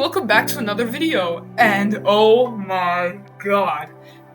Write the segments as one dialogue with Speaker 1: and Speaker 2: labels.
Speaker 1: welcome back to another video, and oh my god.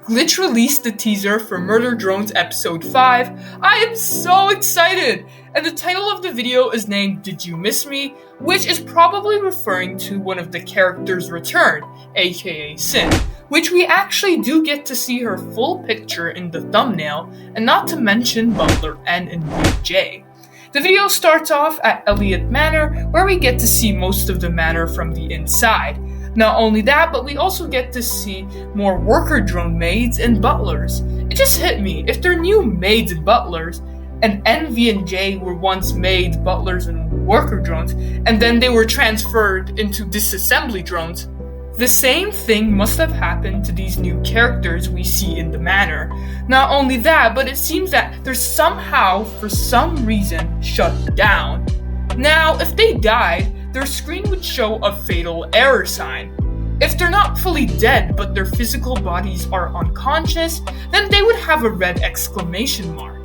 Speaker 1: Glitch released the teaser for Murder Drones Episode 5. I am so excited! And the title of the video is named Did You Miss Me? Which is probably referring to one of the characters' return, aka Sin, which we actually do get to see her full picture in the thumbnail, and not to mention Butler N and BJ. The video starts off at Elliot Manor, where we get to see most of the manor from the inside. Not only that, but we also get to see more worker drone maids and butlers. It just hit me, if they're new maids and butlers, and N, V, and J were once maids, butlers, and worker drones, and then they were transferred into disassembly drones, the same thing must have happened to these new characters we see in the manor. Not only that, but it seems that they're somehow, for some reason, shut down. Now, if they died, their screen would show a fatal error sign. If they're not fully dead, but their physical bodies are unconscious, then they would have a red exclamation mark.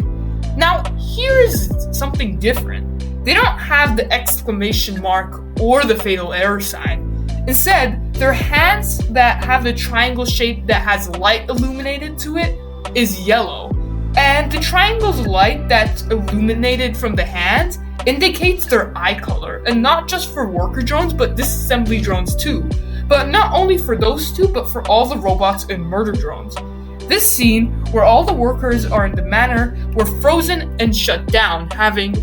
Speaker 1: Now, here's something different. They don't have the exclamation mark or the fatal error sign. Instead, their hands that have the triangle shape that has light illuminated to it is yellow. And the triangle's light that's illuminated from the hands indicates their eye color, and not just for worker drones, but disassembly drones too. But not only for those two, but for all the robots and murder drones. This scene, where all the workers are in the manor, were frozen and shut down, having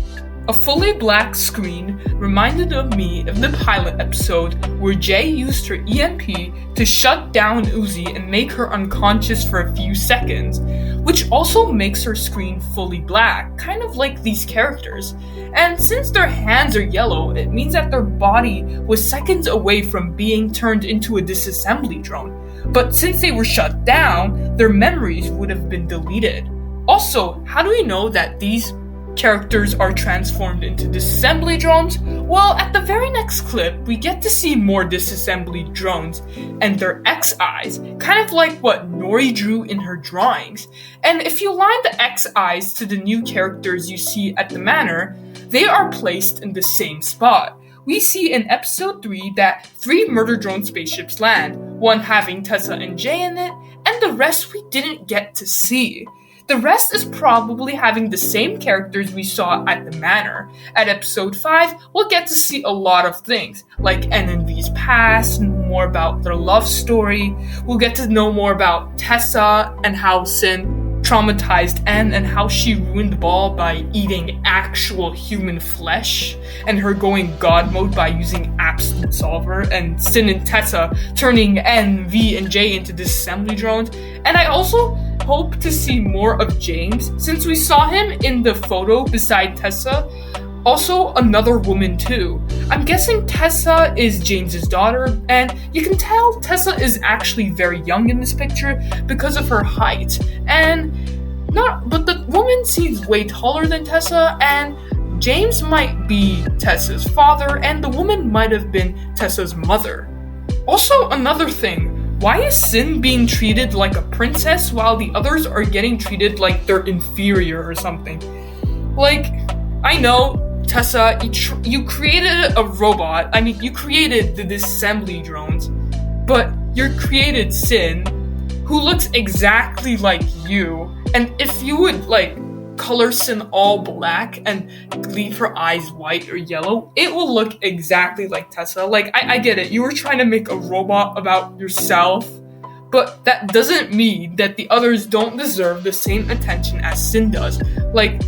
Speaker 1: a fully black screen, reminded of me of the pilot episode where Jay used her EMP to shut down Uzi and make her unconscious for a few seconds, which also makes her screen fully black, kind of like these characters. And since their hands are yellow, it means that their body was seconds away from being turned into a disassembly drone. But since they were shut down, their memories would have been deleted. Also, how do we know that these characters are transformed into disassembly drones? Well, at the very next clip, we get to see more disassembly drones and their X eyes, kind of like what Nori drew in her drawings. And if you line the X eyes to the new characters you see at the manor, they are placed in the same spot. We see in episode 3 that 3 murder drone spaceships land, one having Tessa and Jay in it, and the rest we didn't get to see. The rest is probably having the same characters we saw at the manor. At episode 5, we'll get to see a lot of things, like N and V's past, and more about their love story. We'll get to know more about Tessa and how Sin traumatized N and how she ruined the ball by eating actual human flesh, and her going god mode by using Absolute Solver, and Sin and Tessa turning N, V, and J into disassembly drones. And I also hope to see more of James, since we saw him in the photo beside Tessa. Also, another woman too. I'm guessing Tessa is James's daughter, and you can tell Tessa is actually very young in this picture because of her height. But the woman seems way taller than Tessa, and James might be Tessa's father, and the woman might have been Tessa's mother. Also, another thing. Why is Sin being treated like a princess while the others are getting treated like they're inferior or something? Like, I know, Tessa, you created a robot. I mean, you created the disassembly drones, but you created Sin, who looks exactly like you. And if you would, color Sin all black and leave her eyes white or yellow, it will look exactly like Tessa. I get it. You were trying to make a robot about yourself, but that doesn't mean that the others don't deserve the same attention as Sin does.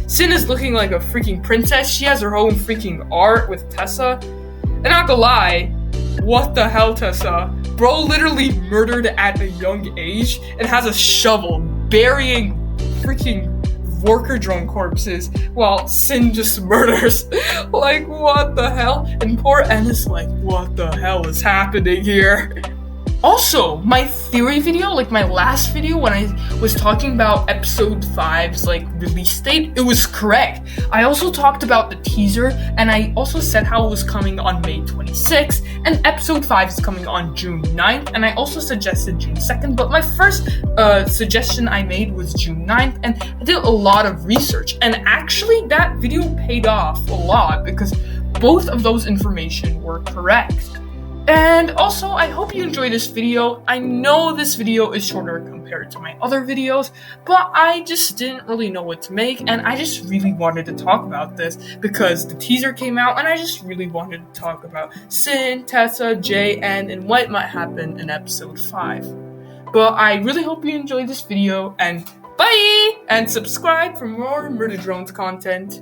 Speaker 1: Sin is looking like a freaking princess. She has her own freaking art with Tessa. And not gonna lie, what the hell, Tessa? Bro literally murdered at a young age and has a shovel burying freaking worker drone corpses while Sin just murders. What the hell? And poor N is what the hell is happening here? Also, my theory video, my last video when I was talking about episode 5's release date, it was correct. I also talked about the teaser, and I also said how it was coming on May 26th, and episode 5 is coming on June 9th, and I also suggested June 2nd, but my first suggestion I made was June 9th, and I did a lot of research, and actually that video paid off a lot because both of those information were correct. And also, I hope you enjoyed this video. I know this video is shorter compared to my other videos, but I just didn't really know what to make, and I just really wanted to talk about this because the teaser came out, and I just really wanted to talk about Sin, Tessa, Jay, and what might happen in episode 5. But I really hope you enjoyed this video, and bye! And subscribe for more Murder Drones content.